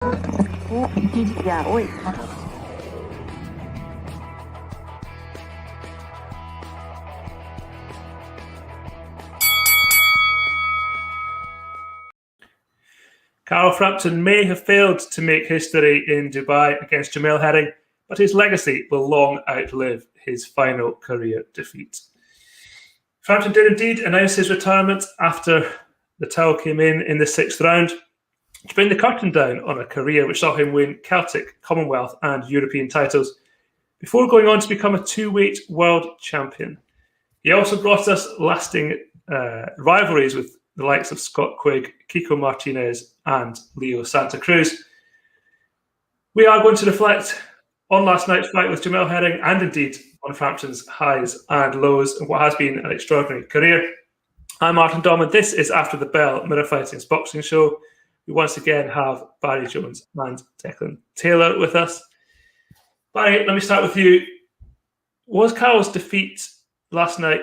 Yeah, wait. Carl Frampton may have failed to make history in Dubai against Jamel Herring, but his legacy will long outlive his final career defeat. Frampton did indeed announce his retirement after the towel came in the sixth round to bring the curtain down on a career which saw him win Celtic, Commonwealth, and European titles before going on to become a two-weight world champion. He also brought us lasting rivalries with the likes of Scott Quigg, Kiko Martinez, and Leo Santa Cruz. We are going to reflect on last night's fight with Jamel Herring and indeed on Frampton's highs and lows in what has been an extraordinary career. I'm Martin Domin. This is After the Bell, Mirror Fighting's boxing show. We once again have Barry Jones and Declan Taylor with us. Barry, let me start with you. Was Carl's defeat last night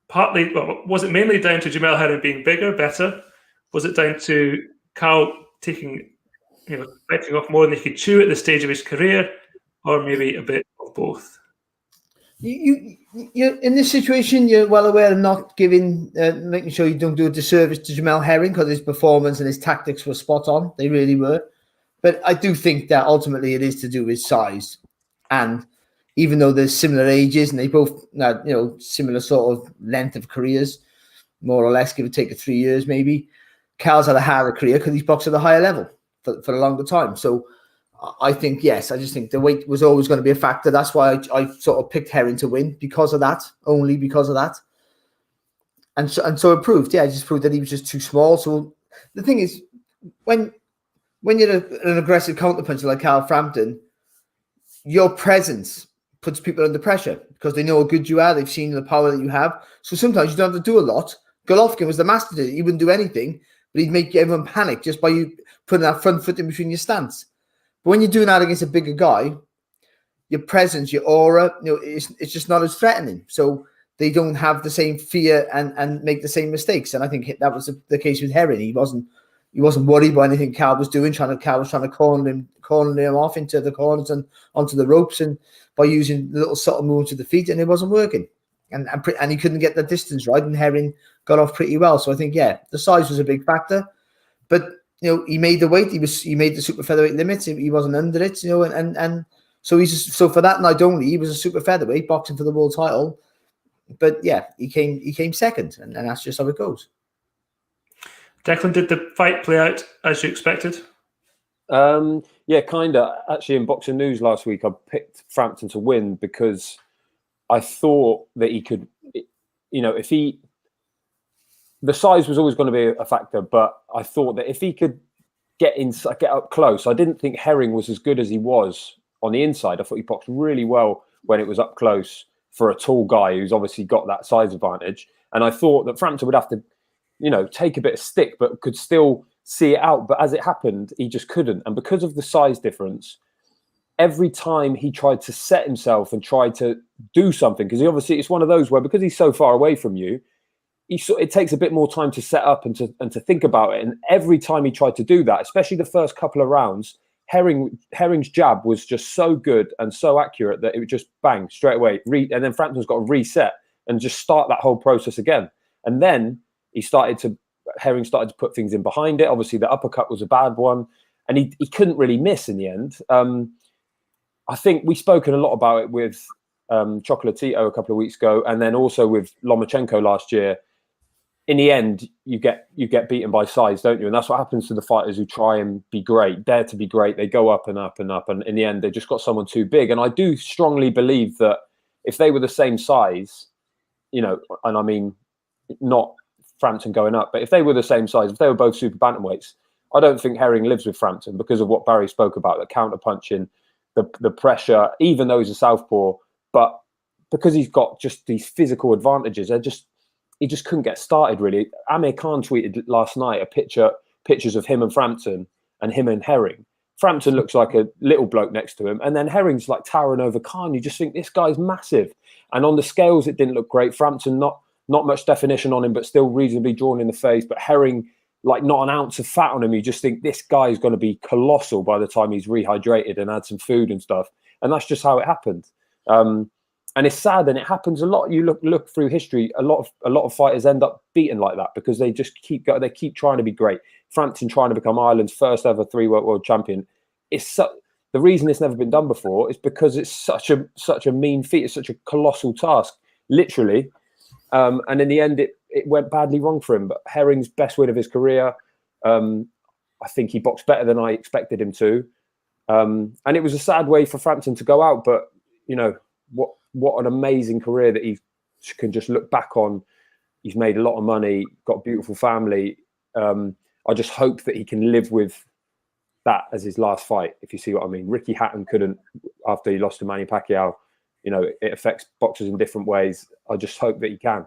partly, well, was it mainly down to Jamel Herring being bigger, better? Was it down to Carl taking, biting off more than he could chew at this stage of his career, or maybe a bit of both? You're in this situation, you're well aware of not giving, making sure you don't do a disservice to Jamel Herring, because his performance and his tactics were spot on. They really were. But I do think that ultimately it is to do with size. And even though there's similar ages and they both had, similar sort of length of careers, more or less, give or take 3 years maybe, Carl's had a harder career because he's boxed at a higher level for a longer time. So I think, yes, I just think the weight was always going to be a factor. That's why I sort of picked Herring to win, because of that, only because of that. And so it proved, it just proved that he was just too small. So the thing is, when you're an aggressive counterpuncher like Carl Frampton, your presence puts people under pressure because they know how good you are. They've seen the power that you have. So sometimes you don't have to do a lot. Golovkin was the master of it. He wouldn't do anything, but he'd make everyone panic just by you putting that front foot in between your stance. But when you're doing that against a bigger guy, your presence, your aura, it's just not as threatening. So they don't have the same fear and make the same mistakes. And I think that was the case with Herring. He wasn't worried by anything Carl was doing. Carl was trying to corner him off into the corners and onto the ropes, and by using the little subtle movements with the feet, and it wasn't working. And he couldn't get the distance right, and Herring got off pretty well. So I think, the size was a big factor. But he made the weight. He made the super featherweight limits. He wasn't under it. And so so for that night only, he was a super featherweight boxing for the world title. But he came second, and that's just how it goes. Declan, did the fight play out as you expected? Kind of. Actually, in Boxing News last week, I picked Frampton to win because I thought that he could, the size was always going to be a factor, but I thought that if he could get up close, I didn't think Herring was as good as he was on the inside. I thought he boxed really well when it was up close for a tall guy who's obviously got that size advantage. And I thought that Frampton would have to, take a bit of stick, but could still see it out. But as it happened, he just couldn't. And because of the size difference, every time he tried to set himself and tried to do something, because it's one of those where, because he's so far away from you, it takes a bit more time to set up and to think about it. And every time he tried to do that, especially the first couple of rounds, Herring's jab was just so good and so accurate that it would just bang straight away. And then Frampton's got to reset and just start that whole process again. And then Herring started to put things in behind it. Obviously, the uppercut was a bad one, and he couldn't really miss in the end. I think we've spoken a lot about it with Chocolatito a couple of weeks ago, and then also with Lomachenko last year. In the end, you get beaten by size, don't you? And that's what happens to the fighters who try and be great, dare to be great. They go up and up and up, and in the end, they just got someone too big. And I do strongly believe that if they were the same size, and I mean, not Frampton going up, but if they were the same size, if they were both super bantamweights, I don't think Herring lives with Frampton because of what Barry spoke about, the counter punching, the pressure, even though he's a southpaw, but because he's got just these physical advantages, he just couldn't get started, really. Amir Khan tweeted last night pictures of him and Frampton and him and Herring. Frampton looks like a little bloke next to him, and then Herring's like towering over Khan. You just think this guy's massive. And on the scales, it didn't look great. Frampton, not much definition on him, but still reasonably drawn in the face. But Herring like not an ounce of fat on him. You just think this guy is going to be colossal by the time he's rehydrated and had some food and stuff. And that's just how it happened. And it's sad, and it happens a lot. You look through history, a lot of fighters end up beaten like that because they just keep going. They keep trying to be great. Frampton trying to become Ireland's first ever 3-weight world champion. The reason it's never been done before is because it's such a mean feat. It's such a colossal task, literally. And in the end, it went badly wrong for him. But Herring's best win of his career. I think he boxed better than I expected him to. And it was a sad way for Frampton to go out. But you know what an amazing career that he can just look back on. He's made a lot of money, got a beautiful family. I just hope that he can live with that as his last fight, if you see what I mean. Ricky Hatton couldn't after he lost to Manny Pacquiao. You know, it affects boxers in different ways. I just hope that he can.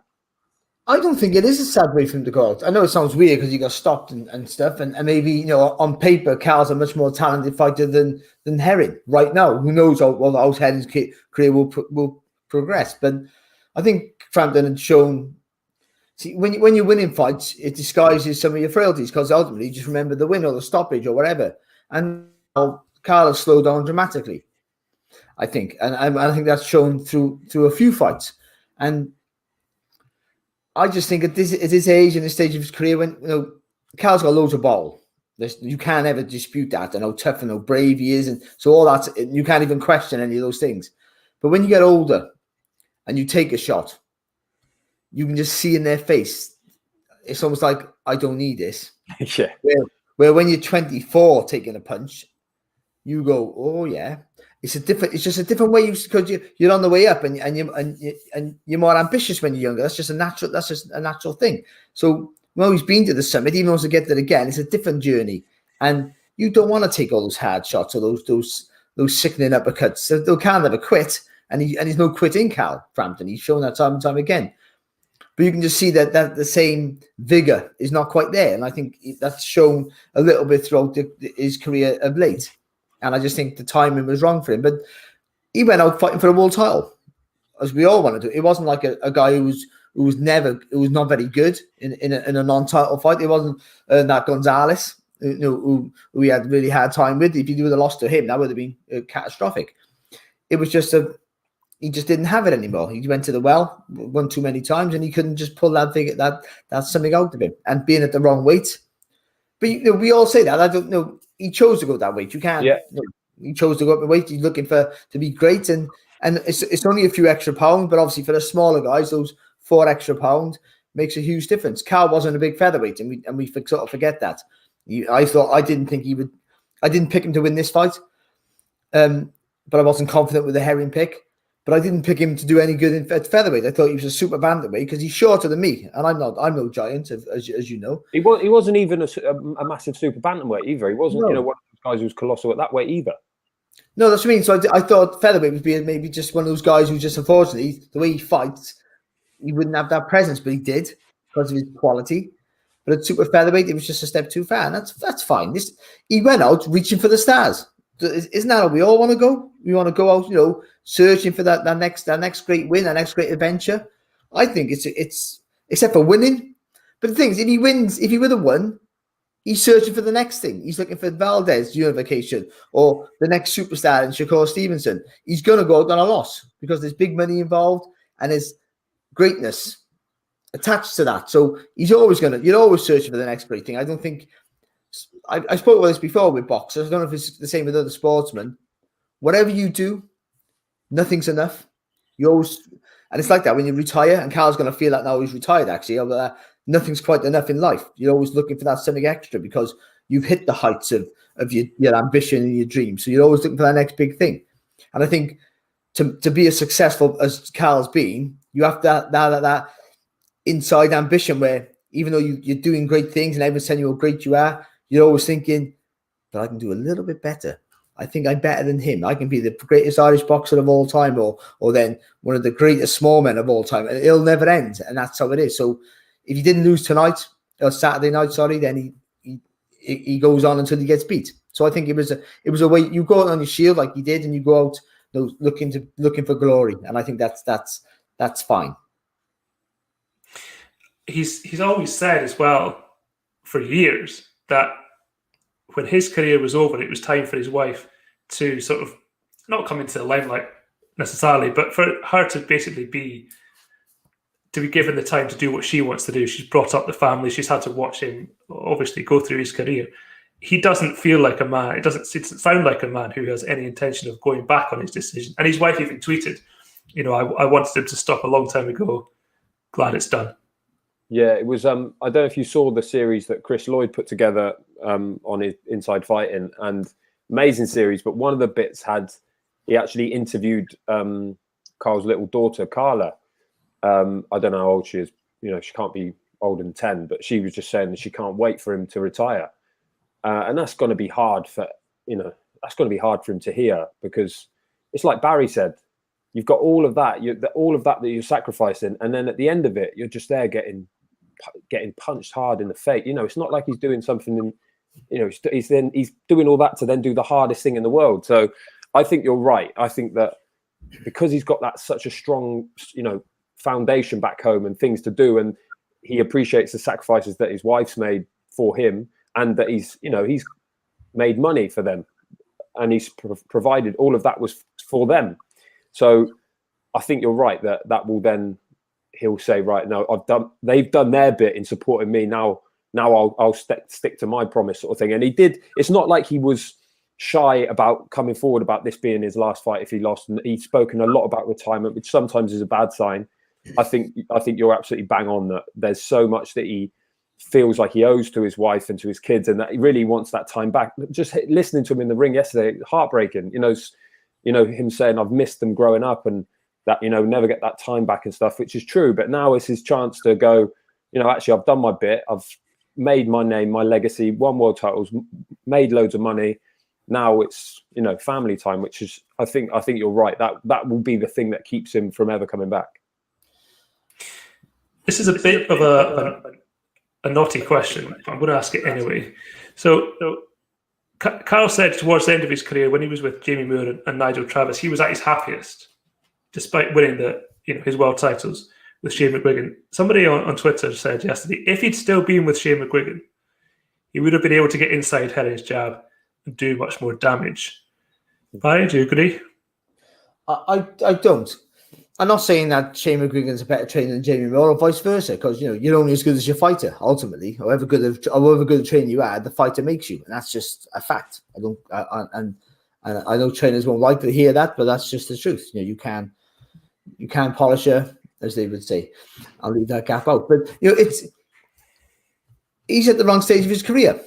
I don't think it is a sad way for him to go out. I know it sounds weird because he got stopped and stuff, and maybe, you know, on paper, Carl's a much more talented fighter than Herring right now. Who knows how Herring's career will progress? But I think Frampton had shown. See, when you're winning fights, it disguises some of your frailties because ultimately you just remember the win or the stoppage or whatever. And Carl has slowed down dramatically, I think, and I think that's shown through a few fights. And I just think at this age and this stage of his career, when Carl's got loads of ball, you can't ever dispute that, and how tough and how brave he is, and so all that, you can't even question any of those things. But when you get older and you take a shot, you can just see in their face, it's almost like, I don't need this. Yeah. Where when you're 24 taking a punch, you go, oh yeah. It's just a different way because you're on the way up and you're more ambitious when you're younger. That's just a natural thing. So when he's been to the summit, he wants to get there again. It's a different journey, and you don't want to take all those hard shots or those sickening uppercuts. So they can't ever quit, and he's no quitting Carl Frampton. He's shown that time and time again. But you can just see that the same vigor is not quite there, and I think that's shown a little bit throughout his career of late. And I just think the timing was wrong for him. But he went out fighting for a world title, as we all want to do. It wasn't like a guy who was not very good in a non-title fight. It wasn't that Gonzalez, who we had a really hard time with. If you would have lost to him, that would have been catastrophic. It was just he just didn't have it anymore. He went to the well one too many times, and he couldn't just pull that something out of him. And being at the wrong weight. But we all say that. I don't know. He chose to go that weight. You can't. Yeah. He chose to go up in weight. He's looking to be great, and it's only a few extra pounds, but obviously for the smaller guys, those 4 extra pounds makes a huge difference. Carl wasn't a big featherweight, and we sort of forget that. I didn't pick him to win this fight, but I wasn't confident with the Herring pick. But I didn't pick him to do any good at featherweight. I thought he was a super bantamweight because he's shorter than me, and I'm no giant, as you know. He wasn't even a massive super bantamweight either. He wasn't, one of those guys who was colossal at that weight either. No, that's what I mean. So I thought featherweight would be maybe just one of those guys who just, unfortunately, the way he fights, he wouldn't have that presence, but he did because of his quality. But at super featherweight, it was just a step too far, and that's fine. He went out reaching for the stars. Isn't that how we all want to go? We want to go out, searching for that next great win, that next great adventure. I think it's except for winning. But the thing is, if he would have won, he's searching for the next thing. He's looking for Valdez unification or the next superstar in Shakur Stevenson. He's going to go out on a loss because there's big money involved and there's greatness attached to that. So you're always searching for the next great thing. I don't think. I spoke about this before with boxers. I don't know if it's the same with other sportsmen. Whatever you do, nothing's enough. And it's like that when you retire, and Carl's going to feel that now he's retired, actually. Nothing's quite enough in life. You're always looking for that something extra because you've hit the heights of your ambition and your dreams. So you're always looking for that next big thing. And I think to be as successful as Carl's been, you have that inside ambition where even though you're doing great things and everyone's telling you how great you are, you're always thinking, but I can do a little bit better. I think I'm better than him. I can be the greatest Irish boxer of all time or then one of the greatest small men of all time. And it'll never end. And that's how it is. So if he didn't lose tonight, or Saturday night, then he goes on until he gets beat. So I think it was a way you go out on your shield like he did, and you go out looking for glory. And I think that's fine. He's always said as well, for years that when his career was over, it was time for his wife to sort of not come into the limelight necessarily, but for her to basically be given the time to do what she wants to do. She's brought up the family. She's had to watch him obviously go through his career. He doesn't feel like a man. It doesn't sound like a man who has any intention of going back on his decision. And his wife even tweeted, I wanted him to stop a long time ago. Glad it's done. Yeah, it was. I don't know if you saw the series that Chris Lloyd put together on his Inside Fighting, and amazing series. But one of the bits he actually interviewed Carl's little daughter, Carla. I don't know how old she is. She can't be older than 10, but she was just saying that she can't wait for him to retire. And that's going to be hard for him to hear, because it's like Barry said, you've got all of that, that you're sacrificing, and then at the end of it, you're just there getting punched hard in the face. It's not like he's doing something. He's doing all that to then do the hardest thing in the world. So I think you're right. I think that because he's got such a strong, foundation back home and things to do, and he appreciates the sacrifices that his wife's made for him, and that he's made money for them, and he's provided all of that was for them. So I think you're right that will then, he'll say, right, no, they've done their bit in supporting me. Now I'll stick to my promise, sort of thing. And he did. It's not like he was shy about coming forward about this being his last fight if he lost. And he's spoken a lot about retirement, which sometimes is a bad sign. I think you're absolutely bang on that. There's so much that he feels like he owes to his wife and to his kids, and that he really wants that time back. Just listening to him in the ring yesterday, heartbreaking. Him saying, I've missed them growing up, and that, never get that time back and stuff, which is true. But now it's his chance to go, actually, I've done my bit. I've made my name, my legacy, won world titles, made loads of money. Now it's, family time, which is, I think you're right. That will be the thing that keeps him from ever coming back. This is a bit of a naughty question, but I'm going to ask it anyway. So Carl said towards the end of his career, when he was with Jamie Moore and Nigel Travis, he was at his happiest, despite winning his world titles with Shane McGuigan. Somebody on Twitter said yesterday, if he'd still been with Shane McGuigan, he would have been able to get inside Herring's jab and do much more damage. Barry, do you agree? I don't. I'm not saying that Shane McGuigan's a better trainer than Jamie Moore, or vice versa, because you're only as good as your fighter. Ultimately, however good a trainer you are, the fighter makes you, and that's just a fact. I know trainers won't like to hear that, but that's just the truth. You can polish her, as they would say. I'll leave that gap out, but he's at the wrong stage of his career.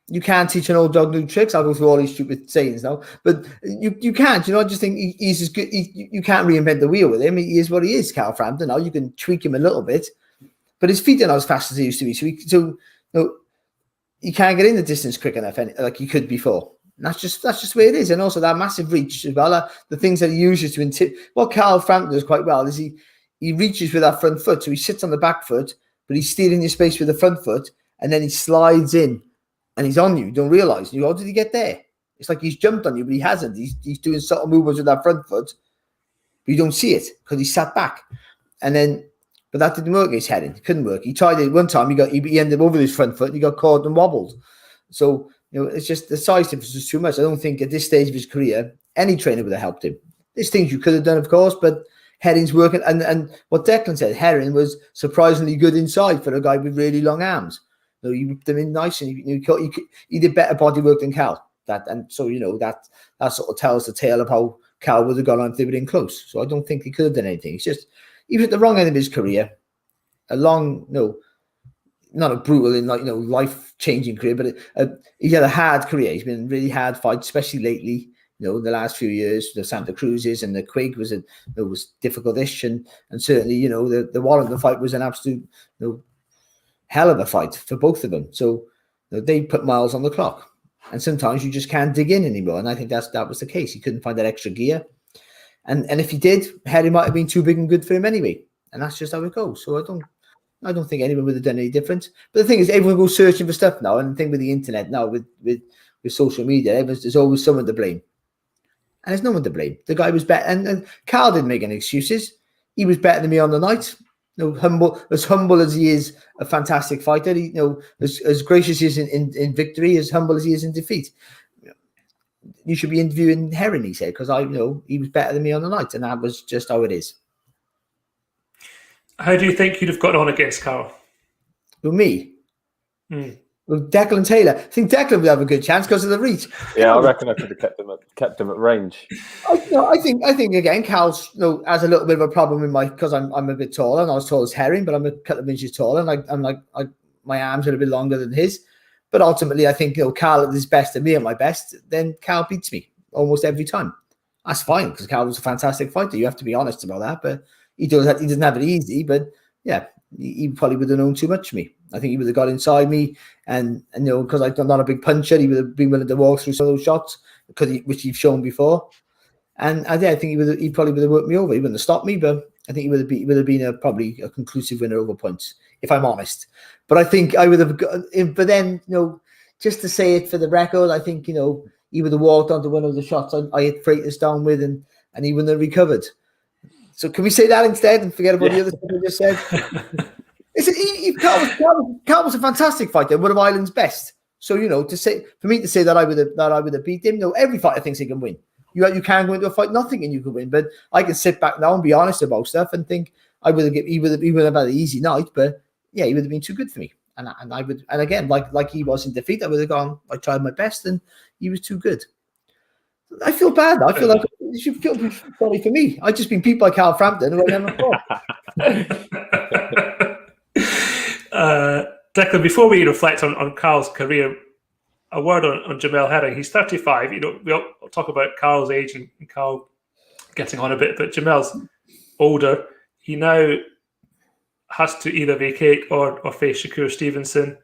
You can't teach an old dog new tricks. I'll go through all these stupid sayings now, but you can't. I just think he's as good. You can't reinvent the wheel with him. He is what he is, Carl Frampton. Now you can tweak him a little bit, but his feet are not as fast as they used to be. So you can't get in the distance quick enough, like you could before. And that's just the way it is. And also that massive reach as well. The things that he uses to intimidate. What Carl Frampton does quite well is he reaches with that front foot, so he sits on the back foot, but he's stealing your space with the front foot, and then he slides in. And he's on you. You don't realise. How did he get there? It's like he's jumped on you, but he hasn't. He's doing subtle movements with that front foot, but you don't see it because he sat back. But that didn't work against Herring. It couldn't work. He tried it one time. He ended up over his front foot. And he got caught and wobbled. So it's just the size difference is too much. I don't think at this stage of his career any trainer would have helped him. There's things you could have done, of course, but Herring's working. And what Declan said, Herring was surprisingly good inside for a guy with really long arms. He whipped them in nice, and he did better body work than Cal. That sort of tells the tale of how Cal would have gone on if they were in close. So I don't think he could have done anything. It's just he was at the wrong end of his career. Not a brutal life changing career, but he had a hard career. He's been in really hard fights, especially lately. The last few years, the Santa Cruzes and the Quig was difficult-ish, and certainly the Warrington fight was an absolute hell of a fight for both of them. So they put miles on the clock, and sometimes you just can't dig in anymore. And I think that was the case. He couldn't find that extra gear, and if he did, Herring might have been too big and good for him anyway. And that's just how it goes. So I don't think anyone would have done any different. But the thing is, everyone goes searching for stuff now, and the thing with the internet now, with social media, there's always someone to blame, and there's no one to blame. The guy was better, and Carl didn't make any excuses. He was better than me on the night. humble as he is a fantastic fighter. He, as gracious as he is in victory, as humble as he is in defeat. You should be interviewing Herring, he said, because I know he was better than me on the night, and that was just how it is. How do you think you'd have got on against Carl? With me? With Declan Taylor. I think Declan would have a good chance because of the reach. Yeah, I reckon I could have kept him at range. I think again, Carl's has a little bit of a problem with because I'm a bit taller, and I was tall as Herring, but I'm a couple of inches taller, and my arms are a bit longer than his. But ultimately, I think Carl at his best and me at my best, then Carl beats me almost every time. That's fine because Carl was a fantastic fighter. You have to be honest about that, but he doesn't have it easy. But yeah, he probably would have known too much of me. I think he would have got inside me, and because I'm not a big puncher, he would have been willing to walk through some of those shots which he's shown before. And I think he probably would have worked me over. He wouldn't have stopped me, but I think he would have been probably a conclusive winner over points, if I'm honest. But I think I would have. But then, just to say it for the record, I think he would have walked onto one of the shots I hit Freitas down with, and he wouldn't have recovered. So can we say that instead and forget about the other stuff I just said? Carl was a fantastic fighter, one of Ireland's best. So for me to say that I would have beat him. Every fighter thinks he can win. You can go into a fight not thinking you can win, but I can sit back now and be honest about stuff and think he would have had an easy night, but yeah, he would have been too good for me. And I would, and again, like he was in defeat, I would have gone. I tried my best, and he was too good. I feel bad. I feel like you should feel sorry for me. I've just been beat by Carl Frampton, who I never fought. Declan, before we reflect on Carl's career, a word on Jamel Herring. He's 35. We all talk about Carl's age and Carl getting on a bit, but Jamel's older. He now has to either vacate or face Shakur Stevenson.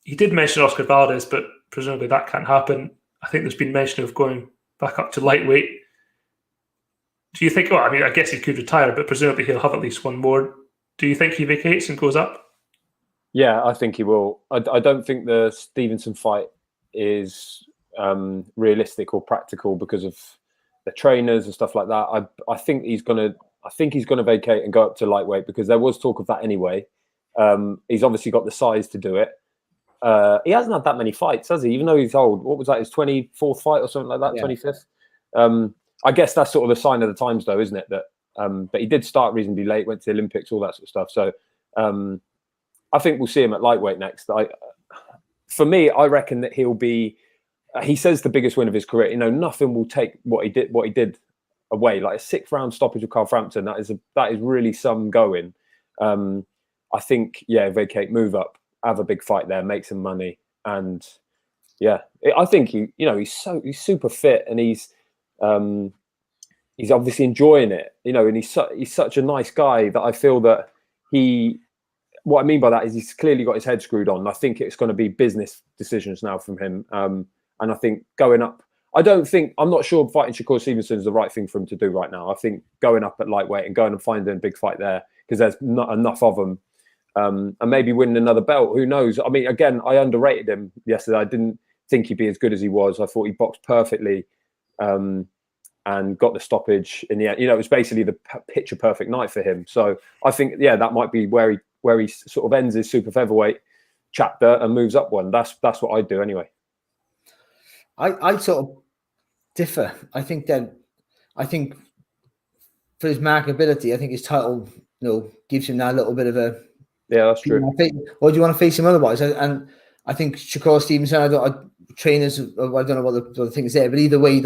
He did mention Oscar Valdez, but presumably that can't happen. I think there's been mention of going back up to lightweight. Do you think, I guess he could retire, but presumably he'll have at least one more. Do you think he vacates and goes up? Yeah, I think he will. I don't think the Stevenson fight is realistic or practical because of the trainers and stuff like that. I think he's gonna vacate and go up to lightweight because there was talk of that anyway. He's obviously got the size to do it. He hasn't had that many fights, has he? Even though he's old. What was that? His 24th fight or something like that? Yeah. 25th. I guess that's sort of the sign of the times, though, isn't it? That but he did start reasonably late, went to the Olympics, all that sort of stuff. So I think we'll see him at lightweight next. For me, I reckon that he'll be. He says the biggest win of his career. Nothing will take what he did away. Like a 6th round stoppage of Carl Frampton. That is really some going. I think vacate, move up, have a big fight there, make some money, and I think he's super fit and he's obviously enjoying it. And he's such a nice guy that I feel that he. What I mean by that is he's clearly got his head screwed on. I think it's going to be business decisions now from him. And I think going up, I'm not sure fighting Shakur Stevenson is the right thing for him to do right now. I think going up at lightweight and going and finding a big fight there because there's not enough of them. And maybe winning another belt. Who knows? I mean, again, I underrated him yesterday. I didn't think he'd be as good as he was. I thought he boxed perfectly and got the stoppage in the end. It was basically the picture perfect night for him. So I think, that might be where he sort of ends his super featherweight chapter and moves up one. That's what I'd do anyway. I sort of differ. I think for his markability, I think his title, gives him that little bit of a. Yeah, that's true. Or do you want to face him otherwise? And I think Shakur Stevenson, trainers, I don't know what the thing is there, but either way,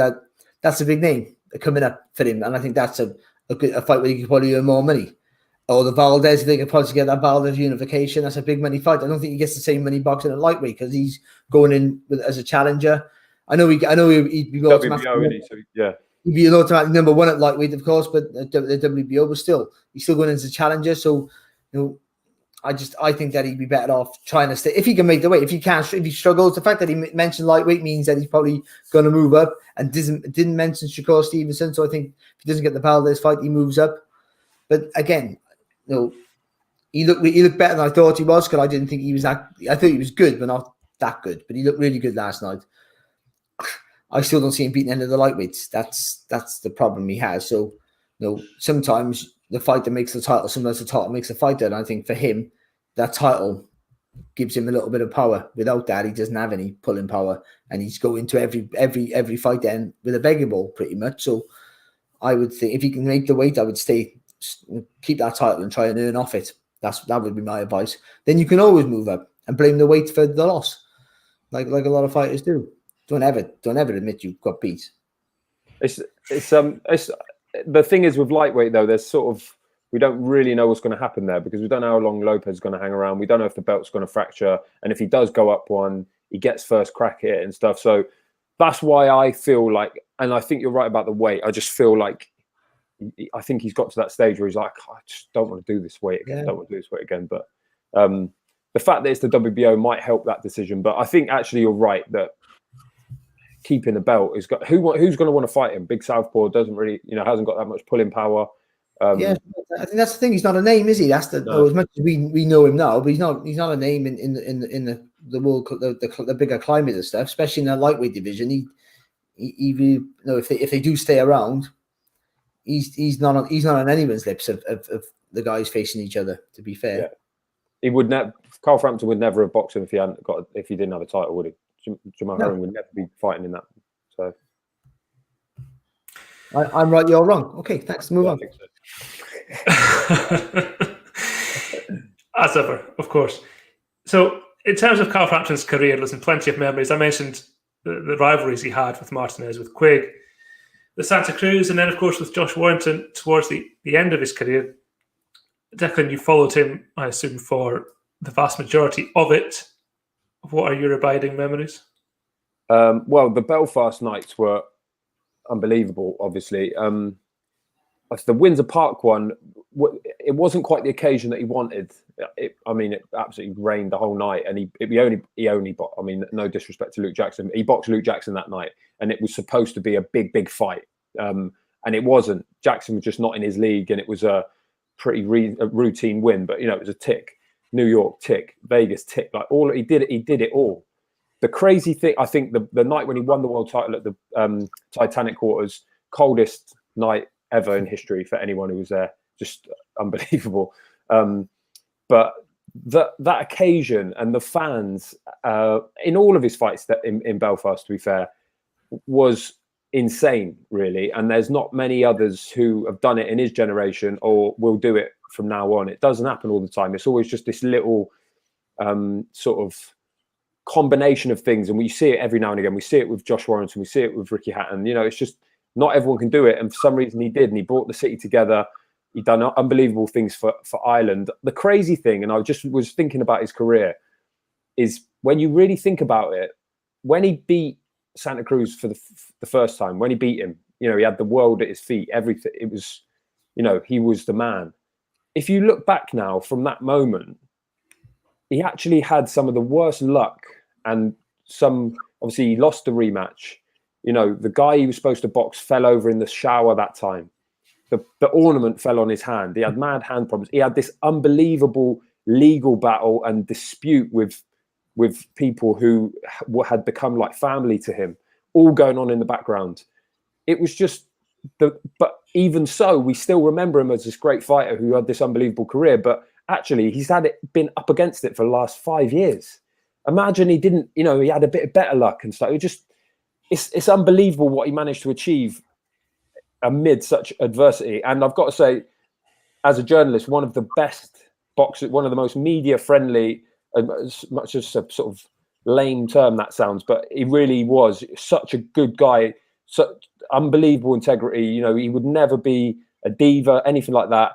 that's a big name coming up for him. And I think that's a fight where you could probably earn more money. Or the Valdez, if they could probably get that Valdez unification, that's a big money fight. I don't think he gets the same money boxing at lightweight because he's going in as a challenger. I know he'd be automatic. He'd be an automatic number one at lightweight, of course, but the WBO was he's still going in as a challenger. So, I think that he'd be better off trying to stay if he can make the weight. If he struggles, the fact that he mentioned lightweight means that he's probably going to move up and didn't mention Shakur Stevenson. So I think if he doesn't get the Valdez fight, he moves up. But again, he looked better than I thought he was because I didn't think he was that. I thought he was good, but not that good. But he looked really good last night. I still don't see him beating any of the lightweights. That's the problem he has. So, sometimes the fighter makes the title, sometimes the title makes the fighter. And I think for him, that title gives him a little bit of power. Without that, he doesn't have any pulling power, and he's going to every fight then with a begging ball pretty much. So I would think if he can make the weight, I would keep that title and try and earn off it. That would be my advice. Then you can always move up and blame the weight for the loss, like a lot of fighters do. Don't ever admit you got beat. It's the thing is with lightweight though. There's sort of, we don't really know what's going to happen there because we don't know how long Lopez is going to hang around. We don't know if the belt's going to fracture, and if he does go up one, he gets first crack at it and stuff. So that's why I feel like, and I think you're right about the weight. I just feel like I think he's got to that stage where he's like, I just don't want to do this weight again. Don't want to do this weight again. But the fact that it's the WBO might help that decision. But I think actually you're right that keeping the belt is got who's going to want to fight him. Big Southpaw doesn't really, hasn't got that much pulling power. Yeah, I think that's the thing. He's not a name, is he? That's the as much as we know him now, but he's not a name in the world, the bigger climate and stuff, especially in the lightweight division. If they do stay around, he's not on anyone's lips of the guys facing each other. To be fair, he would never. Carl Frampton would never have boxed him if he didn't have a title, would he? Jamel Herring would never be fighting in that. So I'm right, you're wrong. Okay, thanks. Move on. As ever, of course. So, in terms of Carl Frampton's career, listen, plenty of memories. I mentioned the rivalries he had with Martinez, with Quigg, the Santa Cruz, and then, of course, with Josh Warrington towards the end of his career. Declan, you followed him, I assume, for the vast majority of it. What are your abiding memories? Well, the Belfast nights were unbelievable, obviously. The Windsor Park one, it wasn't quite the occasion that he wanted. It absolutely rained the whole night, and he only boxed. I mean, no disrespect to Luke Jackson, he boxed Luke Jackson that night, and it was supposed to be a big fight, and it wasn't. Jackson was just not in his league, and it was a pretty routine win. But it was a tick. New York tick, Vegas tick. Like he did it all. The crazy thing, I think, the night when he won the world title at the Titanic Quarters, coldest night ever in history for anyone who was there, just unbelievable. But that occasion and the fans in all of his fights in Belfast, to be fair, was insane, really. And there's not many others who have done it in his generation or will do it from now on. It doesn't happen all the time. It's always just this little sort of combination of things, and we see it every now and again. We see it with Josh Warrington, we see it with Ricky Hatton. It's just not everyone can do it, and for some reason he did, and he brought the city together. He done unbelievable things for Ireland. The crazy thing, and I just was thinking about his career, is when you really think about it, when he beat Santa Cruz for the first time, when he beat him, he had the world at his feet, everything. It was, he was the man. If you look back now from that moment, he actually had some of the worst luck, and obviously he lost the rematch. The guy he was supposed to box fell over in the shower that time. The ornament fell on his hand. He had mad hand problems. He had this unbelievable legal battle and dispute with people who had become like family to him, all going on in the background. It was just but even so, we still remember him as this great fighter who had this unbelievable career. But actually, he's been up against it for the last 5 years. Imagine he didn't, he had a bit of better luck and stuff. It's unbelievable what he managed to achieve amid such adversity. And I've got to say, as a journalist, one of the best boxers, one of the most media friendly, as much as a sort of lame term that sounds, but he really was such a good guy, such unbelievable integrity. He would never be a diva, anything like that.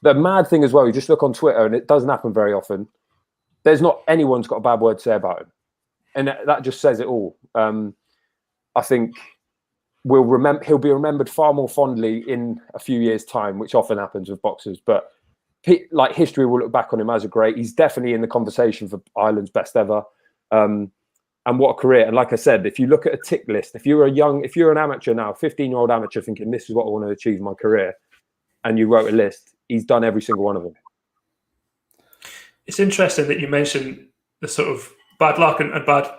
The mad thing as well, you just look on Twitter, and it doesn't happen very often. There's not anyone's got a bad word to say about him, and that just says it all. I think he'll be remembered far more fondly in a few years' time, which often happens with boxers. But history will look back on him as a great. He's definitely in the conversation for Ireland's best ever. And what a career! And like I said, if you look at a tick list, if you're an amateur now, 15-year-old amateur, thinking this is what I want to achieve in my career, and you wrote a list, he's done every single one of them. It's interesting that you mentioned the sort of bad luck and bad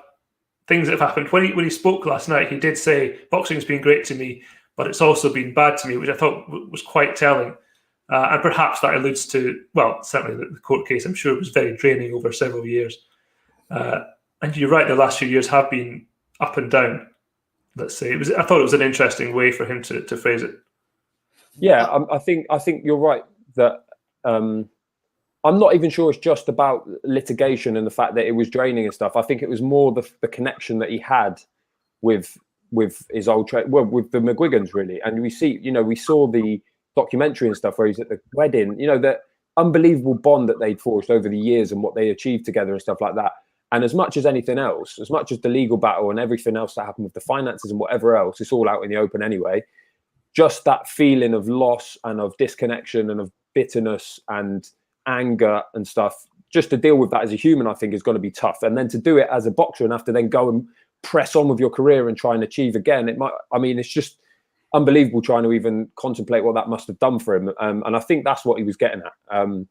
things that have happened. When he spoke last night, he did say boxing's been great to me, but it's also been bad to me, which I thought was quite telling. And perhaps that alludes to, well, certainly the court case, I'm sure, was very draining over several years. And you're right, the last few years have been up and down, let's say. I thought it was an interesting way for him to phrase it. Yeah, I think you're right that I'm not even sure it's just about litigation and the fact that it was draining and stuff. I think it was more the connection that he had with his old with the McGuigans, really. And we saw the documentary and stuff where he's at the wedding, that unbelievable bond that they'd forged over the years and what they achieved together and stuff like that. And as much as anything else, as much as the legal battle and everything else that happened with the finances and whatever else, it's all out in the open anyway. Just that feeling of loss and of disconnection and of bitterness and anger and stuff, just to deal with that as a human, I think is going to be tough. And then to do it as a boxer and have to then go and press on with your career and try and achieve again, it's just unbelievable trying to even contemplate what that must have done for him. And I think that's what he was getting at.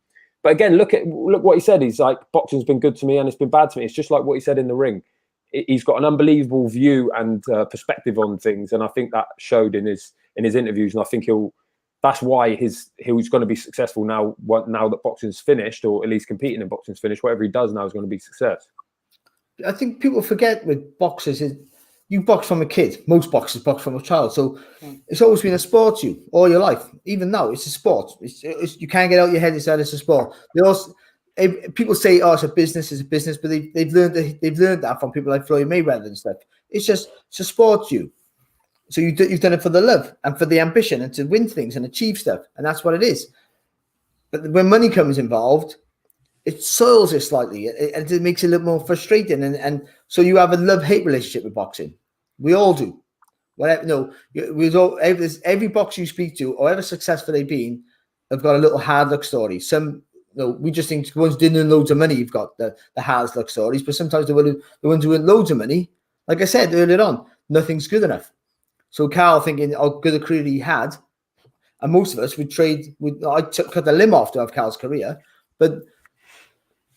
But again, look what he said. He's like, boxing's been good to me and it's been bad to me. It's just like what he said in the ring. He's got an unbelievable view and perspective on things. And I think that showed in his interviews. And I think that's why he's going to be successful now that boxing's finished, or at least competing in boxing's finished. Whatever he does now is going to be success. I think people forget with boxers is you box from a kid. Most boxers box from a child. So it's always been a sport to you all your life. Even now, it's a sport. You can't get out your head inside it's a sport. People say, "Oh, it's a business, but they've learned that from people like Floyd Mayweather and stuff. It's a sport to you. So you've done it for the love and for the ambition and to win things and achieve stuff, and that's what it is. But when money comes involved, it soils it slightly, and it makes it a little more frustrating. And so you have a love-hate relationship with boxing. We all do. Every boxer you speak to, however successful they've been, have got a little hard luck story. Some, we just think the ones didn't earn loads of money, you've got the hard luck stories. But sometimes the ones who earn loads of money, like I said earlier on, nothing's good enough. So Carl thinking how good a career he had, and most of us would trade. Cut the limb off to have Carl's career, but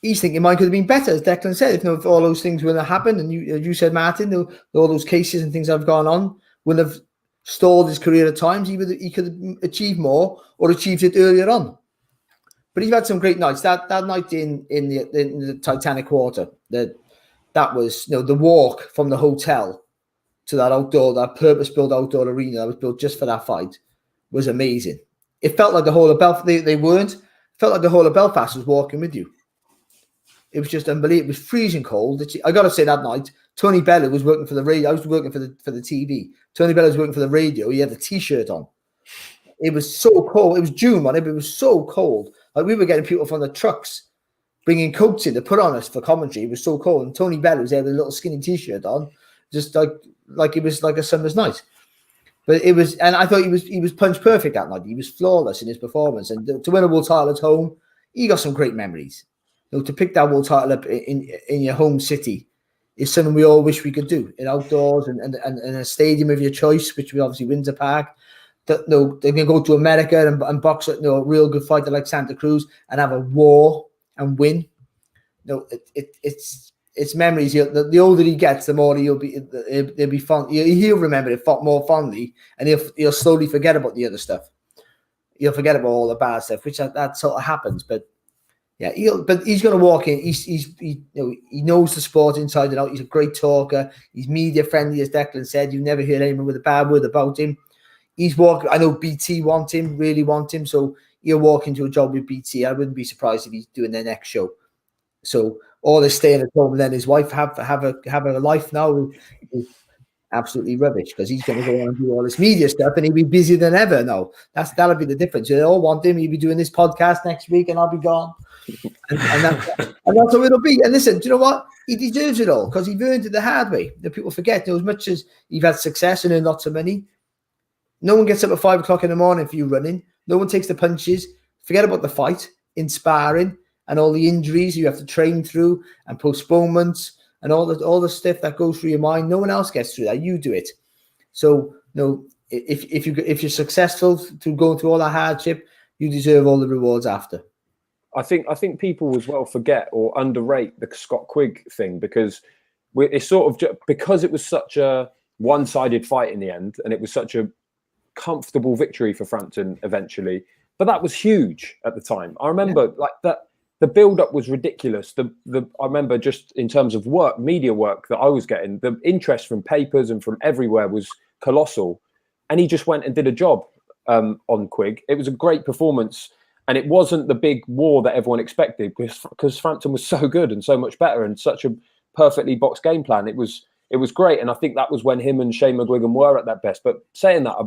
he's thinking mine could have been better, as Declan said. If all those things wouldn't have happened, and you said, Martin, all those cases and things that have gone on wouldn't have stalled his career at times. He could have achieved more or achieved it earlier on. But he's had some great nights. That night in the Titanic Quarter, that was the walk from the hotel to that purpose-built outdoor arena that was built just for that fight was amazing. It felt like the whole of Belfast. They weren't. It felt like the whole of Belfast was walking with you. It was just unbelievable. It was freezing cold. I got to say, that night, Tony Bella was working for the radio. I was working for the TV. Tony Bella was working for the radio. He had a T-shirt on. It was so cold. It was June, man. It was so cold. Like, we were getting people from the trucks bringing coats in to put on us for commentary. It was so cold. And Tony Bella was there with a little skinny T-shirt on, just like it was like a summer's night. But it was, and I thought he was punch perfect that night. He was flawless in his performance. And to win a world title at home, he got some great memories. To pick that world title up in your home city is something we all wish we could do in outdoors and a stadium of your choice, which we obviously Windsor Park. They can go to America and box at a real good fighter like Santa Cruz and have a war and win. It's memories. The older he gets, the more he'll be fond. He'll remember it more fondly, and he'll slowly forget about the other stuff. He'll forget about all the bad stuff, which that sort of happens. But yeah, he's going to walk in. He knows the sport inside and out. He's a great talker. He's media friendly, as Declan said. You never hear anyone with a bad word about him. He's walking. I know BT really want him. So he'll walk into a job with BT. I wouldn't be surprised if he's doing their next show. So all this staying at home and then his wife have a life now is absolutely rubbish, because he's going to go on and do all this media stuff and he'll be busier than ever now. That'll be the difference. They all want him. He'll be doing this podcast next week and I'll be gone. And that's how it'll be. And listen, do you know what? He deserves it all, because he earned it the hard way. The people forget, as much as you've had success and earned lots of money, no one gets up at 5 o'clock in the morning for you running. No one takes the punches. Forget about the fight, in sparring, and all the injuries you have to train through and postponements and all the stuff that goes through your mind. No one else gets through that. You do it. So if you're successful through going through all that hardship, you deserve all the rewards after. I think people as well forget or underrate the Scott Quigg thing, because it's sort of because it was such a one-sided fight in the end, and it was such a comfortable victory for Frampton eventually. but that was huge at the time. I remember like that. The build-up was ridiculous. I remember just in terms of work, media work that I was getting, the interest from papers and from everywhere was colossal. And he just went and did a job on Quigg. It was a great performance. And it wasn't the big war that everyone expected because Frampton was so good and so much better and such a perfectly boxed game plan. It was great. And I think that was when him and Shane McGuigan were at their best. But saying that,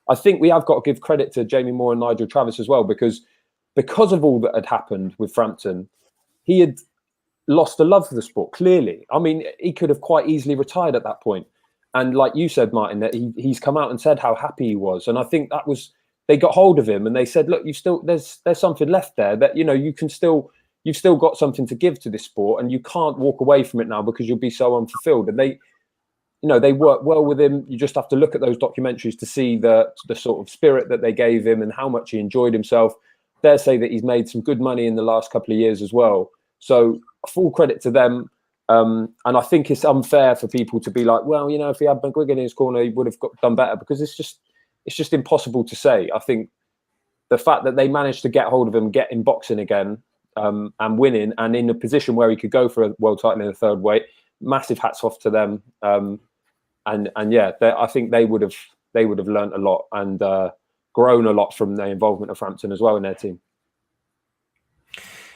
I think we have got to give credit to Jamie Moore and Nigel Travis as well, because of all that had happened with Frampton, he had lost the love for the sport, clearly. I mean, he could have quite easily retired at that point. And like you said, Martin, that he's come out and said how happy he was. And I think that was, they got hold of him and they said, look, there's something left there that, you've still got something to give to this sport and you can't walk away from it now because you'll be so unfulfilled. And they work well with him. You just have to look at those documentaries to see the sort of spirit that they gave him and how much he enjoyed himself. Dare say that he's made some good money in the last couple of years as well. So full credit to them. And I think it's unfair for people to be like, well, if he had McGuigan in his corner, he would have done better, because it's just impossible to say. I think the fact that they managed to get hold of him, get in boxing again, and winning, and in a position where he could go for a world title in the third weight, massive hats off to them. And yeah, I think they would have learned a lot and grown a lot from the involvement of Frampton as well in their team.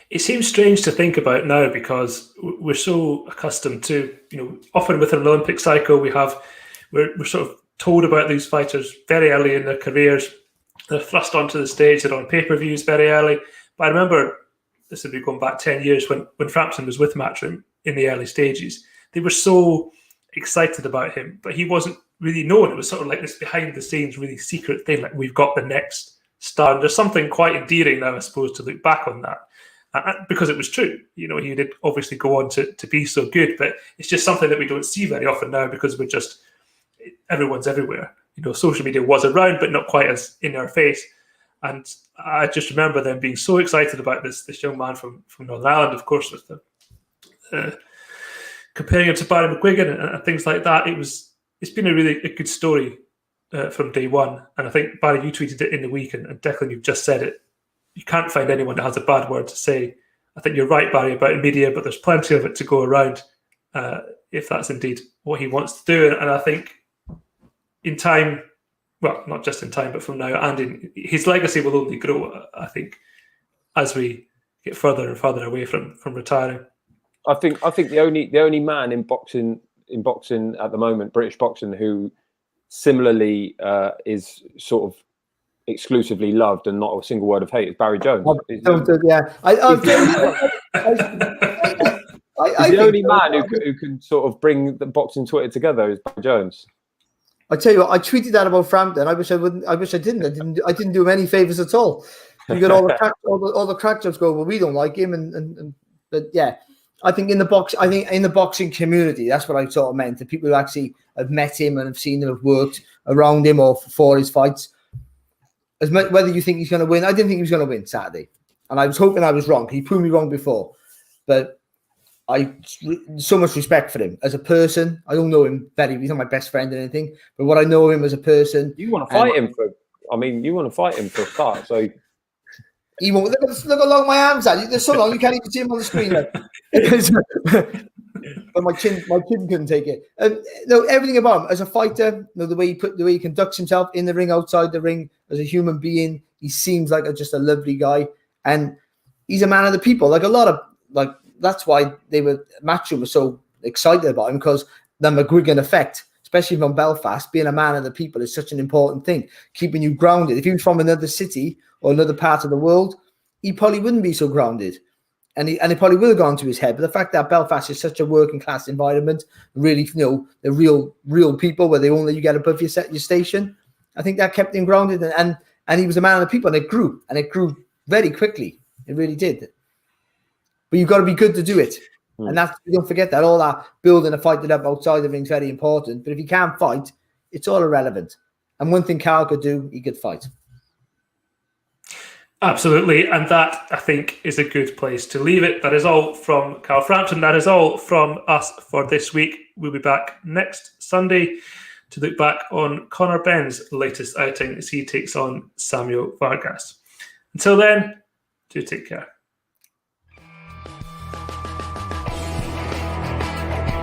It seems strange to think about now because we're so accustomed to, often with an Olympic cycle, we're sort of told about these fighters very early in their careers. They're thrust onto the stage, they're on pay-per-views very early. But I remember, this would be going back 10 years, when Frampton was with Matchroom in the early stages. They were so excited about him, but he wasn't really known. It was sort of like this behind the scenes, really secret thing, like we've got the next star. And there's something quite endearing now, I suppose, to look back on that. Because it was true. He did obviously go on to be so good, but it's just something that we don't see very often now because everyone's everywhere. Social media was around, but not quite as in our face. And I just remember them being so excited about this young man from Northern Ireland, of course, with the comparing him to Barry McGuigan and things like that. It's been a good story from day one. And I think, Barry, you tweeted it in the week, and Declan, you've just said it. You can't find anyone that has a bad word to say. I think you're right, Barry, about media, but there's plenty of it to go around if that's indeed what he wants to do. And I think in time, well, not just in time, but from now and his legacy will only grow, I think, as we get further and further away from retiring. I think the only man in boxing at the moment, British boxing, who similarly is sort of exclusively loved and not a single word of hate is Barry Jones. Yeah, he's the only man who can sort of bring the boxing Twitter together is Barry Jones. I tell you what, I tweeted that about Frampton. I wish I wouldn't. I wish I didn't. I didn't do him any favors at all. You got all the crack jobs go, well, we don't like him, but yeah. I think in the boxing community, that's what I sort of meant. The people who actually have met him and have seen him, have worked around him or for his fights. Whether you think he's going to win, I didn't think he was going to win Saturday, and I was hoping I was wrong. He proved me wrong before, but I so much respect for him as a person. I don't know him he's not my best friend or anything, but what I know of him as a person. You want to fight him for a start, so. He won't look how long my arms are. They're so long you can't even see him on the screen. But my chin couldn't take it. No, everything about him as a fighter, the way he conducts himself in the ring, outside the ring, as a human being, he seems like just a lovely guy, and he's a man of the people. That's why Matchroom was so excited about him, because the McGuigan effect, especially from Belfast, being a man of the people is such an important thing, keeping you grounded. If he was from another city or another part of the world, he probably wouldn't be so grounded. And it probably will have gone to his head. But the fact that Belfast is such a working class environment, really, the real people where they won't let you get above your station, I think that kept him grounded. And he was a man of the people, and it grew very quickly. It really did. But you've got to be good to do it. And don't forget that all that building a fight up outside the ring is very important. But if he can't fight, it's all irrelevant. And one thing Carl could do, he could fight. Absolutely. And that, I think, is a good place to leave it. That is all from Carl Frampton. That is all from us for this week. We'll be back next Sunday to look back on Conor Benn's latest outing as he takes on Samuel Vargas. Until then, do take care.